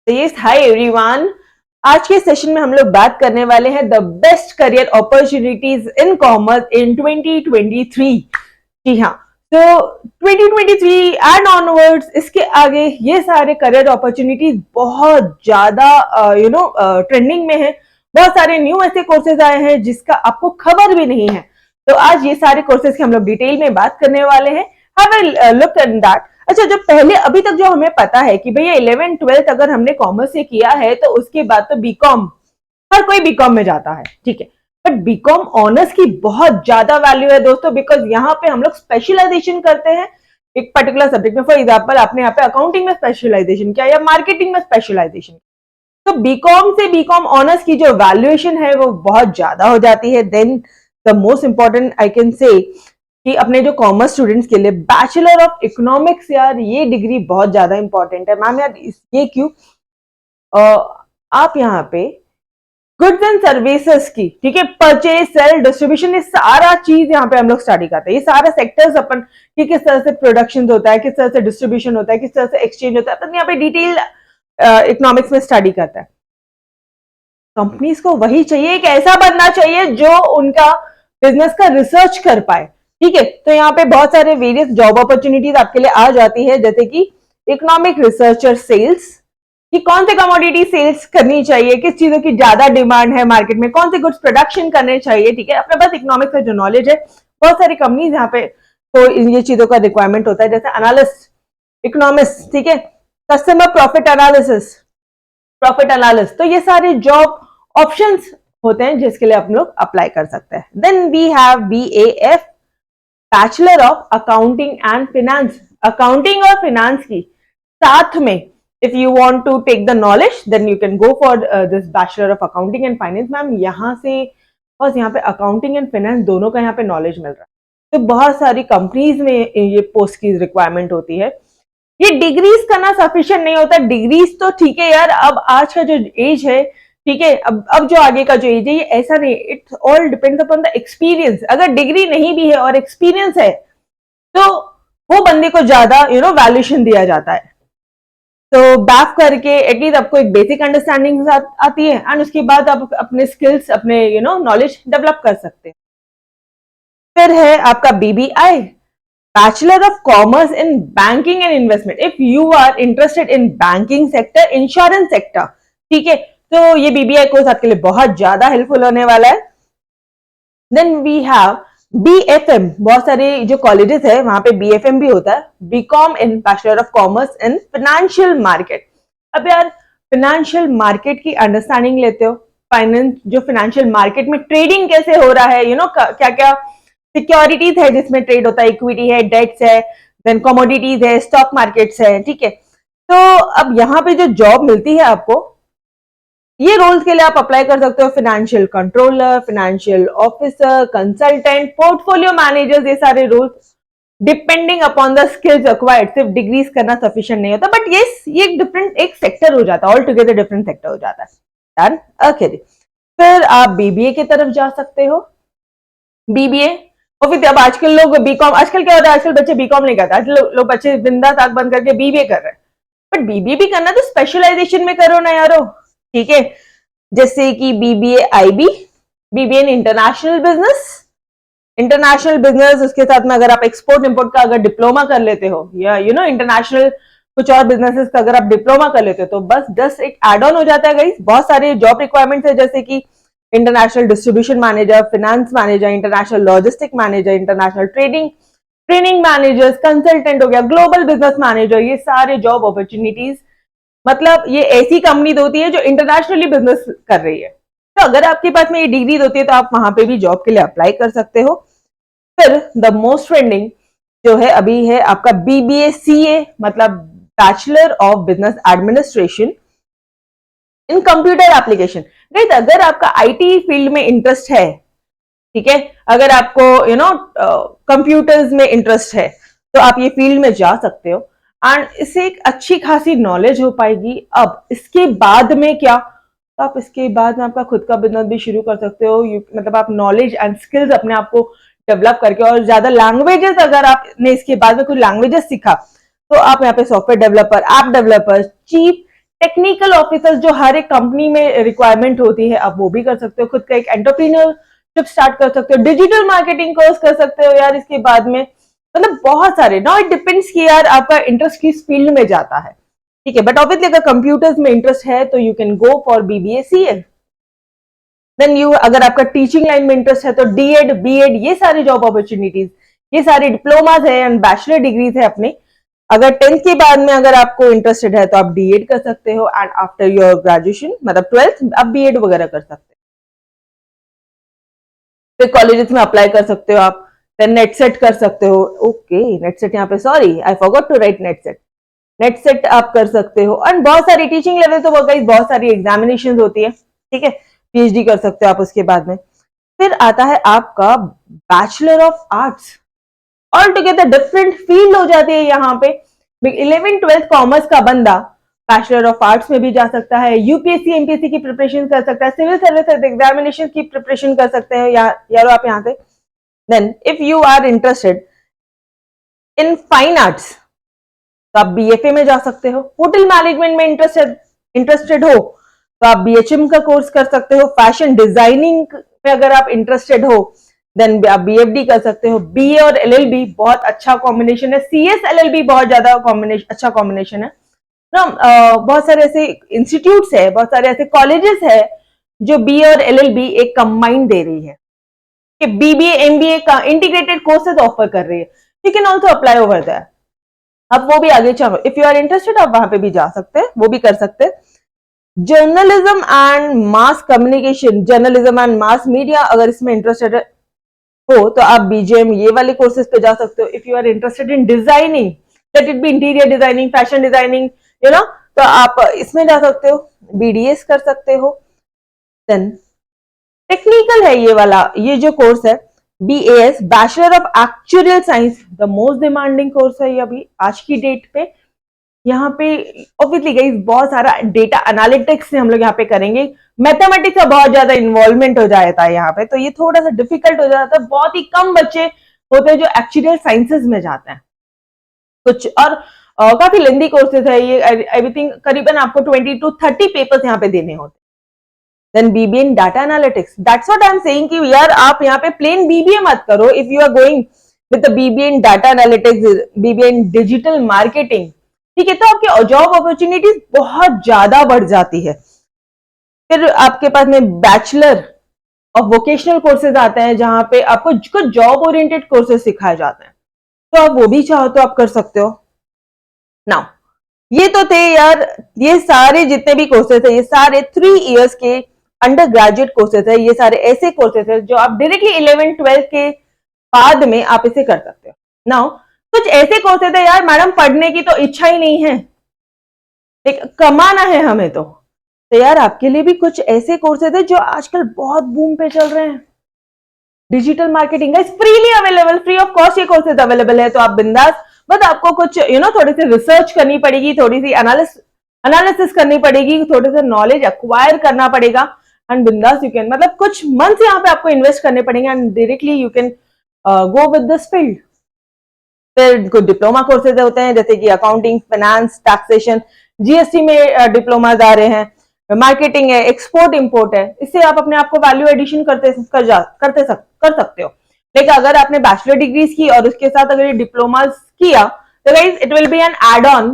Yes, hi everyone. आज के session में हम लोग बात करने वाले हैं the best career opportunities in commerce इन 2023। जी हाँ, तो 2023 एंड ऑनवर्ड्स, इसके आगे ये सारे करियर अपॉर्चुनिटीज बहुत ज्यादा ट्रेंडिंग में है। बहुत सारे न्यू ऐसे कोर्सेज आए हैं जिसका आपको खबर भी नहीं है। तो आज ये सारे कोर्सेज की हम लोग डिटेल में बात करने वाले हैं। Have a look at that. अच्छा, जो पहले अभी तक जो हमें पता है कि भैया 11th-12th अगर हमने कॉमर्स से किया है तो उसके बाद तो बीकॉम, हर कोई बीकॉम में जाता है, ठीक है। बट बीकॉम ऑनर्स की बहुत ज्यादा वैल्यू है दोस्तों, बिकॉज यहाँ पे हम लोग स्पेशलाइजेशन करते हैं एक पर्टिकुलर सब्जेक्ट में। फॉर एग्जाम्पल, आपने यहाँ पे अकाउंटिंग में स्पेशलाइजेशन किया या मार्केटिंग में स्पेशलाइजेशन, तो बीकॉम से बीकॉम ऑनर्स की जो वैल्यूएशन है वो बहुत ज्यादा हो जाती है। Then the most important I can say कि अपने जो कॉमर्स स्टूडेंट्स के लिए बैचलर ऑफ इकोनॉमिक्स, यार ये डिग्री बहुत ज्यादा इंपॉर्टेंट है। मैम यार ये क्यों? आप यहाँ पे गुड्स एंड सर्विसेज की, ठीक है, परचेज, सेल, डिस्ट्रीब्यूशन, ये सारा चीज यहाँ पे हम लोग स्टडी करते हैं। ये सारा सेक्टर्स अपन कि किस तरह से प्रोडक्शन होता है, किस तरह से डिस्ट्रीब्यूशन होता है, किस तरह से एक्सचेंज होता है, अपन यहाँ पे डिटेल इकोनॉमिक्स में स्टडी करता है। कंपनीज को वही चाहिए, एक ऐसा बनना चाहिए जो उनका बिजनेस का रिसर्च कर पाए, ठीक है। तो यहाँ पे बहुत सारे वेरियस जॉब अपॉर्चुनिटीज आपके लिए आ जाती है, जैसे कि इकोनॉमिक रिसर्चर सेल्स, कि कौन से कमोडिटी सेल्स करनी चाहिए, किस चीजों की ज्यादा डिमांड है मार्केट में, कौन से गुड्स प्रोडक्शन करने चाहिए, ठीक है। अपने पास इकोनॉमिक्स का जो नॉलेज है, बहुत सारी कंपनीज यहाँ पे तो ये चीजों का रिक्वायरमेंट होता है, जैसे एनालिस्ट, इकोनॉमिस्ट, ठीक है, customer profit analysis, profit analyst. तो ये सारे जॉब ऑप्शंस होते हैं जिसके लिए आप लोग अप्लाई कर सकते हैं। Then we have BAF, bachelor of accounting and finance. Accounting और फिनेंस की साथ में, if you want to take the knowledge, then you can go for this bachelor of accounting and finance. Ma'am यहाँ से बस यहाँ पे अकाउंटिंग एंड फाइनेंस दोनों का यहाँ पे नॉलेज मिल रहा है। तो बहुत सारी कंपनीज में ये पोस्ट की रिक्वायरमेंट होती है। ये डिग्रीज करना सफिशिएंट नहीं होता। डिग्रीज तो ठीक है यार, अब आज का जो एज है, ठीक है, अब जो आगे का जो एज है, ये ऐसा नहीं, it's all depends upon the experience. अगर डिग्री नहीं भी है और एक्सपीरियंस है तो वो बंदे को ज्यादा वैल्यूएशन दिया जाता है। तो बैफ करके एटलीस्ट आपको एक बेसिक अंडरस्टैंडिंग आती है एंड उसके बाद आप अपने स्किल्स, अपने नॉलेज डेवलप कर सकते हैं। फिर है आपका BBI, Bachelor of Commerce in Banking and Investment. If you are interested in banking sector, insurance sector, ठीक है, तो ये BBI कोर्स आपके लिए बहुत ज्यादा हेल्पफुल होने वाला है। देन वी हैव BFM, बहुत सारे जो कॉलेजेस है वहां पे BFM भी होता है, BCom in bachelor of commerce in financial market. अब यार फाइनेंशियल मार्केट की अंडरस्टैंडिंग लेते हो, फाइनेंस, जो फाइनेंशियल मार्केट में ट्रेडिंग कैसे हो रहा है, क्या क्या सिक्योरिटीज है जिसमें ट्रेड होता है, इक्विटी है, डेट्स है, देन कमोडिटीज है, स्टॉक मार्केट्स है, ठीक है। तो अब यहाँ पे जो जॉब मिलती है आपको, ये रोल्स के लिए आप अप्लाई कर सकते हो, financial controller, financial officer, consultant, portfolio managers, ये सारे roles depending upon the skills acquired. सिर्फ डिग्रीज करना सफिशिएंट नहीं होता, बट यस, ये एक डिफरेंट एक सेक्टर हो जाता है, ऑल टुगेदर डिफरेंट सेक्टर हो जाता है। डन, ओके जी। फिर आप BBA की तरफ जा सकते हो। BBA और फिर अब आजकल लोग बीकॉम, आजकल क्या होता है, आजकल बच्चे बीकॉम नहीं करते, आजकल लोग बच्चे बिंदास आंख बंद करके BBA कर रहे हैं। बट BBA भी करना तो स्पेशलाइजेशन में करो ना यारो, ठीक है। जैसे कि BBA IB, BBA in international business, international business, उसके साथ में अगर आप एक्सपोर्ट इंपोर्ट का अगर डिप्लोमा कर लेते हो, या इंटरनेशनल कुछ और बिजनेसेस का अगर आप डिप्लोमा कर लेते हो, तो बस 10 एक एड ऑन हो जाता है गाइस। बहुत सारे जॉब रिक्वायरमेंट्स है, जैसे कि international distribution manager, finance manager, international logistic manager, international training managers, consultant हो गया, ग्लोबल बिजनेस मैनेजर, ये सारे जॉब अपॉर्चुनिटीज, मतलब ये ऐसी कंपनी होती है जो इंटरनेशनली बिजनेस कर रही है। तो अगर आपके पास में ये डिग्री होती है तो आप वहां पे भी जॉब के लिए अप्लाई कर सकते हो। फिर द मोस्ट ट्रेंडिंग जो है अभी है आपका BBA CA, मतलब bachelor of business administration in computer application. Guys, अगर आपका IT फील्ड में इंटरेस्ट है, ठीक है, अगर आपको कंप्यूटर्स में इंटरेस्ट है, तो आप ये फील्ड में जा सकते हो एंड इससे एक अच्छी खासी नॉलेज हो पाएगी। अब इसके बाद में क्या, तो आप इसके बाद में आपका खुद का बिजनेस भी शुरू कर सकते हो। मतलब आप नॉलेज एंड स्किल्स अपने आप को डेवलप करके, और ज्यादा लैंग्वेजेस, अगर आपने इसके बाद में कुछ लैंग्वेजेस सीखा, तो आप यहाँ पे software developer, app developer, chief technical officer जो हर एक कंपनी में रिक्वायरमेंट होती है, आप वो भी कर सकते हो। खुद का एक एंटरप्रीनियरशिप स्टार्ट कर सकते हो, डिजिटल मार्केटिंग कोर्स कर सकते हो यार इसके बाद में, मतलब बहुत सारे। नाउ इट डिपेंड्स कि यार आपका इंटरेस्ट किस फील्ड में जाता है, ठीक है। बट ऑब्वियसली अगर कंप्यूटर्स में इंटरेस्ट है तो you can go for BBA-CA। Then you, अगर आपका टीचिंग लाइन में इंटरेस्ट है तो D.Ed, B.Ed, ये सारे जॉब अपॉर्चुनिटीज, ये सारे डिप्लोमाज है एंड बैचलर डिग्रीज है अपने। अगर 10th के बाद में अगर आपको इंटरेस्टेड है तो आप D.Ed कर सकते हो, एंड आफ्टर योर ग्रेजुएशन मतलब 12th आप B.Ed वगैरह कर सकते हो। फिर कॉलेजेस में अप्लाई कर सकते हो आप, देन नेट सेट कर सकते हो। ओके, नेट सेट यहाँ पे, sorry I forgot to write NET SET. NET SET आप कर सकते हो, एंड बहुत सारी टीचिंग लेवल तो बहुत सारी एग्जामिनेशन होती है, ठीक है। PhD कर सकते हो आप उसके बाद में। फिर आता है आपका bachelor of arts, all together different field हो जाती है यहाँ पे। 11th-12th कॉमर्स का बंदा बैचलर ऑफ आर्ट्स में भी जा सकता है, UPSC MPSC की प्रिपरेशन कर सकता है, सिविल सर्विस एग्जामिनेशन की प्रिपरेशन कर सकते हैं यारो आप यहाँ से। Then if you are interested in fine arts तो आप BFA में जा सकते हो। होटल मैनेजमेंट में इंटरेस्टेड हो तो आप BHM का कोर्स कर सकते हो। फैशन डिजाइनिंग में अगर आप इंटरेस्टेड हो देन आप BFD कर सकते हो। BA और LLB बहुत अच्छा कॉम्बिनेशन है। CS LLB बहुत ज्यादा अच्छा कॉम्बिनेशन है ना। बहुत सारे ऐसे इंस्टीट्यूट्स है, बहुत सारे ऐसे कॉलेजेस है जो BA और LLB एक कंबाइन दे रही है कि BBA MBA का इंटीग्रेटेड कोर्सेज ऑफर कर रही है। You can also apply over that. अब वो भी आगे चलो, इफ यू आर इंटरेस्टेड आप वहां पे भी जा सकते हैं, वो भी कर सकते हैं। Journalism and mass communication, journalism and mass media, अगर इसमें इंटरेस्टेड हो तो आप BGM ये वाले कोर्सेज पे जा सकते हो। If you are interested in designing, let it be interior designing, fashion designing, you know, तो आप इसमें जा सकते हो, BDS कर सकते हो। देन टेक्निकल है ये वाला, ये जो कोर्स है BAS, bachelor of actual science, the most demanding course है ये अभी आज की डेट पे। यहाँ पे ऑब्वियसली गाइस बहुत सारा डेटा एनालिटिक्स से हम लोग यहाँ पे करेंगे, मैथमेटिक्स का बहुत ज्यादा इन्वॉल्वमेंट हो जाता है यहाँ पे, तो ये थोड़ा सा डिफिकल्ट हो जाता है। बहुत ही कम बच्चे होते हैं जो एक्चुअल साइंसेस में जाते हैं कुछ, और काफी लेंदी कोर्सेज है ये। एवरीथिंग करीबन आपको 20 to 30 पेपर्स यहाँ पे देने होते हैं। Then BBA in data analytics, that's what I'm saying कि यार आप यहाँ पे प्लेन BBA मत करो। If you are going with BBA in data analytics, BBA in digital marketing, ठीक है, तो आपके जॉब अपॉर्चुनिटीज बहुत ज्यादा बढ़ जाती है। फिर आपके पास में बैचलर ऑफ वोकेशनल कोर्सेज आते हैं जहां पे आपको कुछ जॉब ओरिएंटेड कोर्सेज सिखाए जाते हैं, तो आप वो भी चाहो तो आप कर सकते हो। नाउ ये तो थे यार, ये सारे जितने भी कोर्सेज है ये सारे 3 इयर्स के अंडर ग्रेजुएट कोर्सेज है। ये सारे ऐसे कोर्सेज है जो आप डायरेक्टली 11th-12th के बाद में आप इसे कर सकते हो। नाउ कुछ ऐसे कोर्सेज है यार मैडम पढ़ने की तो इच्छा ही नहीं है, कमाना है हमें तो यार आपके लिए भी कुछ ऐसे कोर्सेज है जो आजकल बहुत बूम पे चल रहे हैं। Digital marketing guys freely available, free of cost ये कोर्सेज अवेलेबल है, तो आप बिंदास, बस आपको कुछ थोड़ी सी रिसर्च करनी पड़ेगी, थोड़ी सी एनालिसिस करनी पड़ेगी, थोड़े से नॉलेज एक्वायर करना पड़ेगा, एंड बिंदास यू कैन, मतलब कुछ मंथ्स यहाँ पे आपको इन्वेस्ट करने पड़ेंगे and directly you can go with this field. फिर कुछ डिप्लोमा कोर्सेज होते हैं जैसे कि अकाउंटिंग, फाइनेंस, टैक्सेशन, GST में डिप्लोमाज आ रहे हैं, मार्केटिंग है, एक्सपोर्ट इंपोर्ट है, इससे आप अपने आप को वैल्यू एडिशन कर सकते हो। लेकिन अगर आपने बैचलर डिग्रीज की और उसके साथ अगर ये डिप्लोमाज किया तो guys it will be an add on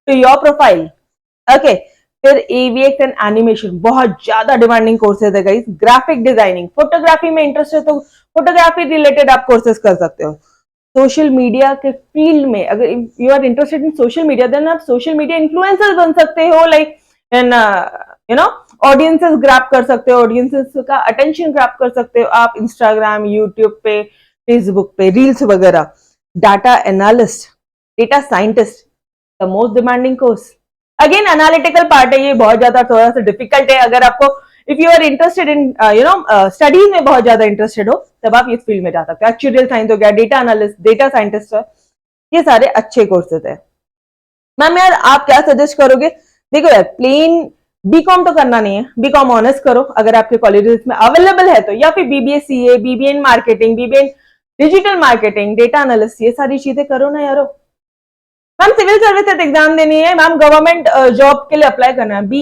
to your profile. Okay, फिर AVX एंड एनिमेशन बहुत ज्यादा डिमांडिंग कोर्सेज है गाइस। ग्राफिक डिजाइनिंग, फोटोग्राफी में इंटरेस्ट है तो फोटोग्राफी रिलेटेड आप कोर्सेज कर सकते हो। सोशल मीडिया के फील्ड में अगर you are interested in social media then आप सोशल मीडिया इन्फ्लुएंसर बन सकते हो, लाइक एंड ऑडियंसेस ग्रैब कर सकते हो, ऑडियंसेस का अटेंशन ग्रैब कर सकते हो आप इंस्टाग्राम, यूट्यूब पे, फेसबुक पे रील्स वगैरह। Data analyst, data scientist, the most demanding course. Again analytical part है, ये बहुत ज्यादा थोड़ा सा डिफिकल्ट है। अगर आपको if you are interested in studies में बहुत ज्यादा इंटरेस्टेड हो तब आप इस फील्ड में जा सकते हो। एक्चुअल साइंस हो गया, डेटा एनालिस्ट, डेटा साइंटिस्ट है, ये सारे अच्छे कोर्सेज है। मैम यार आप क्या सजेस्ट करोगे? देखो यार प्लेन BCom तो करना नहीं है, BCom ऑनर्स करो अगर आपके कॉलेजेस में अवेलेबल है तो, या फिर BBA-CA, BBA in marketing, BBA in digital marketing, data analyst, ये सारी चीजें करो ना यारो। मैम सिविल सर्विसेज एग्जाम देनी है, मैम गवर्नमेंट जॉब के लिए अप्लाई करना है, बी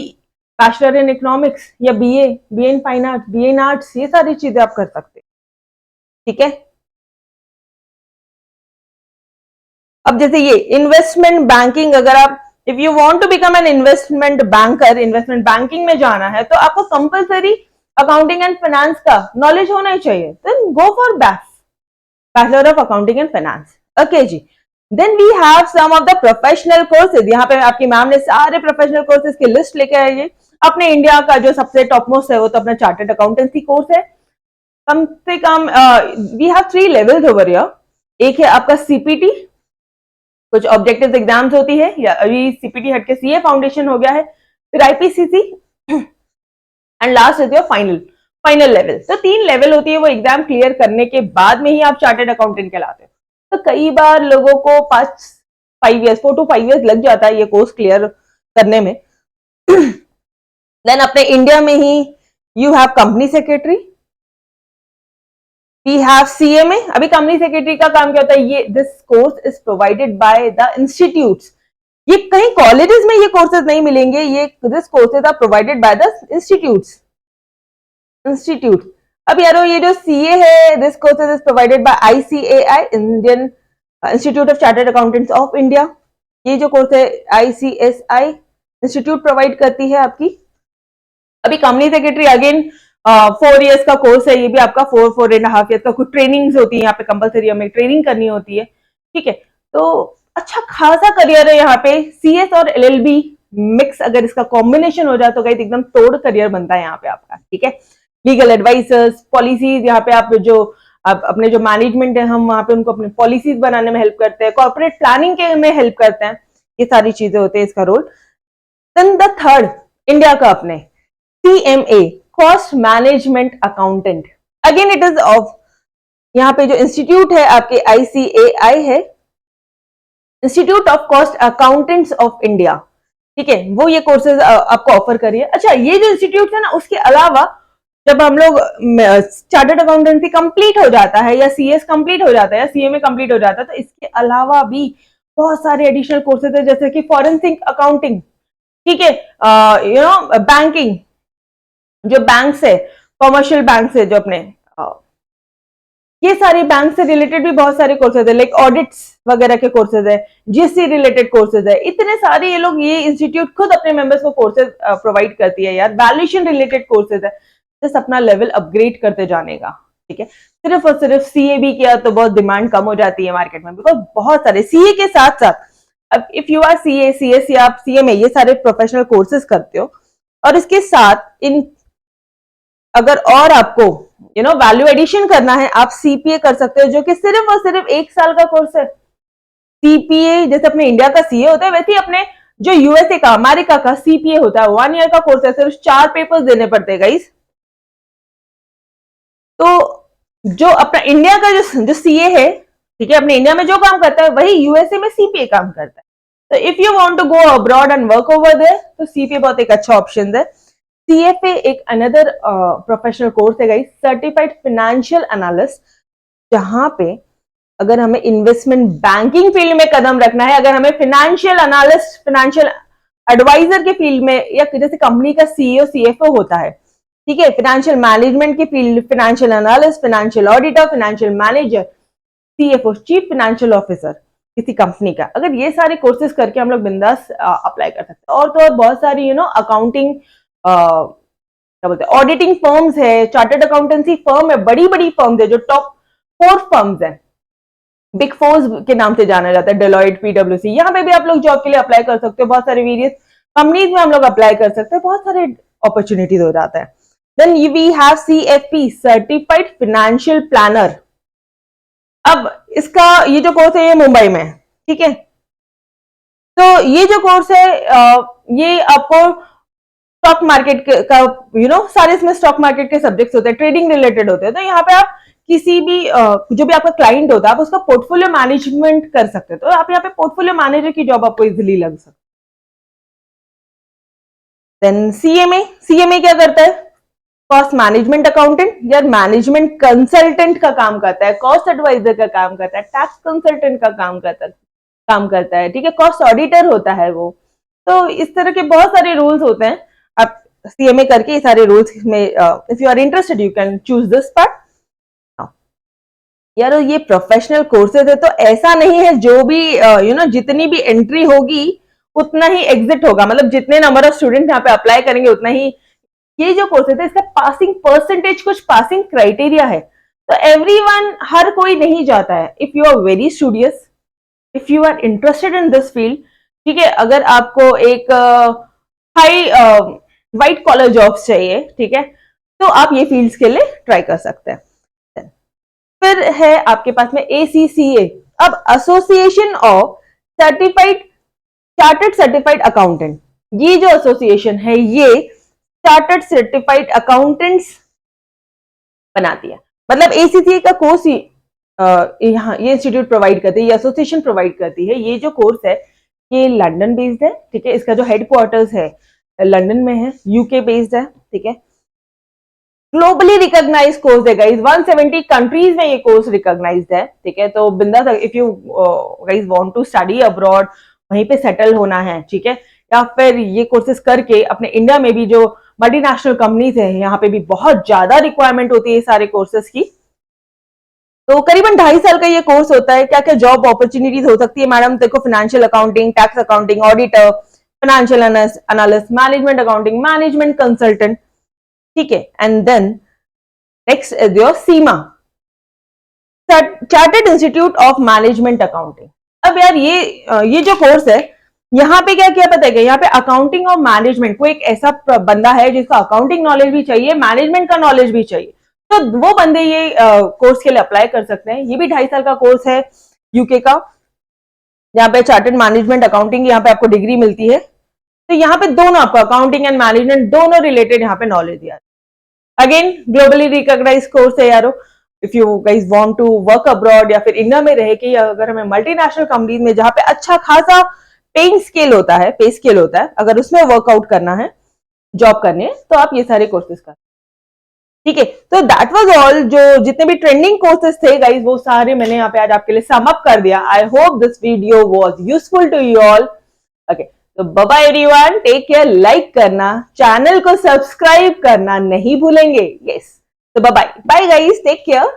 बैचलर इन इकोनॉमिक्स या BA in fine arts, BA in arts, ये सारी चीजें आप कर सकते हैं, ठीक है। अब जैसे ये इन्वेस्टमेंट बैंकिंग, अगर आप if you want to become an investment banker, investment banking में जाना है तो आपको कंपलसरी अकाउंटिंग एंड फाइनेंस का नॉलेज होना ही चाहिए, then go for bachelor of accounting and finance, okay जी। Then we have some of the professional courses, यहाँ पे आपकी मैम ने सारे प्रोफेशनल कोर्सेज की लिस्ट लेके आई है। अपने इंडिया का जो सबसे टॉप मोस्ट है वो तो अपना चार्टर्ड अकाउंटेंसी कोर्स है। कम से कम we have 3 levels over here. एक है आपका सीपीटी, कुछ ऑब्जेक्टिव एग्जाम्स होती है, या अभी सीपीटी हट के सीए फाउंडेशन हो गया है, फिर IPCC and last is your final level. तो 3 लेवल होती है, वो एग्जाम क्लियर करने के बाद में ही आप चार्टर्ड अकाउंटेंट कहलाते हो। तो कई बार लोगों को 4 to 5 years लग जाता है ये कोर्स क्लियर करने में। देन अपने इंडिया में ही you have company secretary, we have CMA. अभी कंपनी सेक्रेटरी का काम क्या होता है, ये this course is provided by the institutes, ये कहीं कॉलेजेस में ये कोर्सेज नहीं मिलेंगे, ये this courses are provided by the institute. अब यारो ये जो सीए है, this courses is provided by ICAI, Indian Institute of Chartered Accountants of India. ये जो कोर्स है आईसीएसआई इंस्टीट्यूट प्रोवाइड करती है आपकी। अभी कंपनी सेक्रेटरी अगेन 4 years का कोर्स है, ये भी आपका 4.5 years का कुछ ट्रेनिंग्स होती है, यहाँ पे कंपलसरी हमें ट्रेनिंग करनी होती है, ठीक है। तो अच्छा खासा करियर है यहाँ पे। सीएस और एलएलबी मिक्स अगर इसका कॉम्बिनेशन हो जाए तो गाइस एकदम तोड़ करियर बनता है यहाँ पे आपका, ठीक है। लीगल एडवाइजर्स, पॉलिसीज, यहाँ पे आप जो अपने जो मैनेजमेंट है हम वहाँ पे उनको अपने पॉलिसीज बनाने में हेल्प करते हैं, कॉर्पोरेट प्लानिंग के में हेल्प करते हैं, ये सारी चीजें होते हैं इसका role. Then the third, India का अपने CMA, cost management accountant. Again it is of, यहाँ पे जो इंस्टीट्यूट है आपके आईसीएआई है, institute of cost accountants of India, ठीक है, वो ये कोर्सेज आपको ऑफर करिए। अच्छा, ये जो इंस्टीट्यूट है ना, उसके अलावा जब हम लोग चार्टर्ड अकाउंटेंसी कंप्लीट हो जाता है या सीएस कंप्लीट हो जाता है या सीएमए कंप्लीट हो जाता है, तो इसके अलावा भी बहुत सारे एडिशनल कोर्सेज है, जैसे कि फॉरेंसिक अकाउंटिंग, ठीक है, यू नो बैंकिंग, जो बैंक है, कॉमर्शियल बैंक है जो अपने, ये सारे बैंक से रिलेटेड भी बहुत सारे कोर्सेज है, लाइक ऑडिट्स वगैरह के कोर्सेज है, जीएसटी रिलेटेड कोर्सेज है, इतने सारे ये लोग, ये इंस्टीट्यूट खुद अपने मेंबर्स को कोर्सेज प्रोवाइड करती है यार। वैल्यूएशन रिलेटेड कोर्सेज है, जस्ट अपना लेवल अपग्रेड करते जाने का, ठीक है। सिर्फ और सिर्फ सीए भी किया तो बहुत डिमांड कम हो जाती है मार्केट में, बिकॉज बहुत सारे सीए के साथ साथ, अब if you are CA, CS या आप सीएमए, ये सारे प्रोफेशनल कोर्सेज करते हो, और इसके साथ इन अगर और आपको यू नो वैल्यू एडिशन करना है, आप सीपीए कर सकते हो, जो कि सिर्फ और सिर्फ 1 साल का कोर्स है। सीपीए जैसे अपने इंडिया का सीए होता है, वैसे ही अपने जो यूएसए का, अमेरिका का सीपीए होता है, 1 year का कोर्स है, सिर्फ 4 पेपर्स देने पड़ते हैं गाइस। तो जो अपना इंडिया का जो सीए है, ठीक है, अपने इंडिया में जो काम करता है वही यूएसए में सीपीए काम करता है। तो if you want to go abroad and work over there, तो सीपीए बहुत एक अच्छा ऑप्शन है। सीएफए एक अनदर प्रोफेशनल कोर्स है गाइस, सर्टिफाइड फाइनेंशियल एनालिस्ट, जहां पे अगर हमें इन्वेस्टमेंट बैंकिंग फील्ड में कदम रखना है, अगर हमें फाइनेंशियल एनालिस्ट, फाइनेंशियल एडवाइजर के फील्ड में, या जैसे कंपनी का सीईओ सीएफओ होता है, ठीक है, फाइनेंशियल मैनेजमेंट की field, financial analyst, financial auditor, financial manager, CFO chief financial officer किसी कंपनी का, अगर ये सारे कोर्सेज करके हम लोग बिंदास अप्लाई कर सकते हैं। और तो और बहुत सारी यू नो अकाउंटिंग, क्या बोलते हैं, ऑडिटिंग फर्म्स है, चार्टर्ड अकाउंटेंसी फर्म है, बड़ी बड़ी फर्म्स है, जो टॉप 4 फर्म्स है, बिग 4 के नाम से जाना जाता है, डेलॉइट, पीडब्ल्यूसी, यहाँ पे भी आप लोग जॉब के लिए अप्लाई कर सकते हो। बहुत सारे वेरियस कंपनीज में हम लोग अप्लाई कर सकते हैं, बहुत सारे अपॉर्चुनिटीज हो जाता है। Then we have CFP, certified financial planner. अब इसका ये जो कोर्स है ये मुंबई में है, ठीक है। तो ये जो कोर्स है ये आपको स्टॉक मार्केट का यू नो सारे इसमें स्टॉक मार्केट के सब्जेक्ट्स होते हैं, ट्रेडिंग रिलेटेड होते हैं। तो यहाँ पे आप किसी भी जो भी आपका क्लाइंट होता है, आप उसका पोर्टफोलियो मैनेजमेंट कर सकते हैं। तो आप यहाँ पे पोर्टफोलियो मैनेजर की जॉब आपको इजीली लग सकती है। देन सीएमए क्या करता है, कॉस्ट मैनेजमेंट अकाउंटेंट या मैनेजमेंट कंसल्टेंट का काम करता है, कॉस्ट एडवाइजर का काम करता है, टैक्स कंसल्टेंट का काम करता है, काम करता है, ठीक है, कॉस्ट ऑडिटर होता है वो। तो इस तरह के बहुत सारे रूल्स होते हैं। आप सीएमए करके ये सारे रूल्स में if you are interested you can choose this part. यार ये प्रोफेशनल कोर्सेज है तो ऐसा नहीं है जो भी जितनी भी एंट्री होगी उतना ही एग्जिट होगा, मतलब जितने नंबर ऑफ स्टूडेंट यहाँ पे अप्लाई करेंगे उतना ही। ये जो कोर्सेज है इसका पासिंग परसेंटेज, कुछ पासिंग क्राइटेरिया है, तो एवरीवन, हर कोई नहीं जाता है। If you are very studious, if you are interested in this field, ठीक है, अगर आपको एक हाई व्हाइट कॉलर जॉब्स चाहिए, ठीक है, तो आप ये फील्ड्स के लिए ट्राई कर सकते हैं। फिर है आपके पास में ACCA, अब association of certified chartered certified accountant. ये जो एसोसिएशन है ये चार्टर्ड सर्टिफाइड अकाउंटेंट्स बनाती है, मतलब ACCA का कोर्स यहाँ ये इंस्टीट्यूट प्रोवाइड करती है, ये एसोसिएशन प्रोवाइड करती है। ये जो कोर्स है ये लंदन बेस्ड है, ठीक है, इसका जो हेडक्वार्टर्स है लंदन में है, यूके बेस्ड है, ठीक है, ग्लोबली रिकॉग्नाइज्ड कोर्स है गाइस, 170 कंट्रीज में ये कोर्स रिकॉग्नाइज्ड है, ठीक है। तो बिंदास if you guys want to study abroad, वहीं पे सेटल होना है, ठीक है, या फिर ये कोर्सेज करके अपने इंडिया में भी जो मल्टीनेशनल कंपनीज है यहाँ पे भी बहुत ज्यादा रिक्वायरमेंट होती है सारे कोर्सेज की। तो करीबन 2.5 साल का ये कोर्स होता है। क्या क्या जॉब अपॉर्चुनिटीज हो सकती है मैडम? देखो, financial accounting, tax accounting, auditor, financial analyst, management accounting, management consultant, ठीक है। And then next is your CIMA, chartered institute of management accounting. अब यार ये जो कोर्स है यहाँ पे क्या क्या पता है, यहाँ पे अकाउंटिंग और मैनेजमेंट, कोई एक ऐसा बंदा है जिसको अकाउंटिंग नॉलेज भी चाहिए, मैनेजमेंट का नॉलेज भी चाहिए, तो वो बंदे ये कोर्स के लिए अप्लाई कर सकते हैं। ये भी 2.5 साल का कोर्स है यूके का, यहाँ पे चार्टर्ड मैनेजमेंट अकाउंटिंग यहाँ पे आपको डिग्री मिलती है। तो यहाँ पे दोनों आपको अकाउंटिंग एंड मैनेजमेंट दोनों रिलेटेड यहाँ पे नॉलेज दिया। अगेन ग्लोबली रिकॉग्नाइज्ड कोर्स है यारो। If you guys want to work abroad या फिर इंडिया में रह के, या अगर हमें मल्टीनेशनल कंपनीज में जहाँ पे अच्छा खासा पे स्केल होता है, अगर उसमें वर्कआउट करना है, जॉब करनी है, तो आप ये सारे कोर्सेज कर, ठीक है। तो दैट वाज ऑल, जो जितने भी ट्रेंडिंग कोर्सेज थे गाइज वो सारे मैंने यहाँ पे आज आपके लिए सम अप कर दिया। I hope this video was useful to you all. Okay, तो bye bye everyone, take care, like करना, चैनल को सब्सक्राइब करना नहीं भूलेंगे। यस, तो bye bye guys, take care.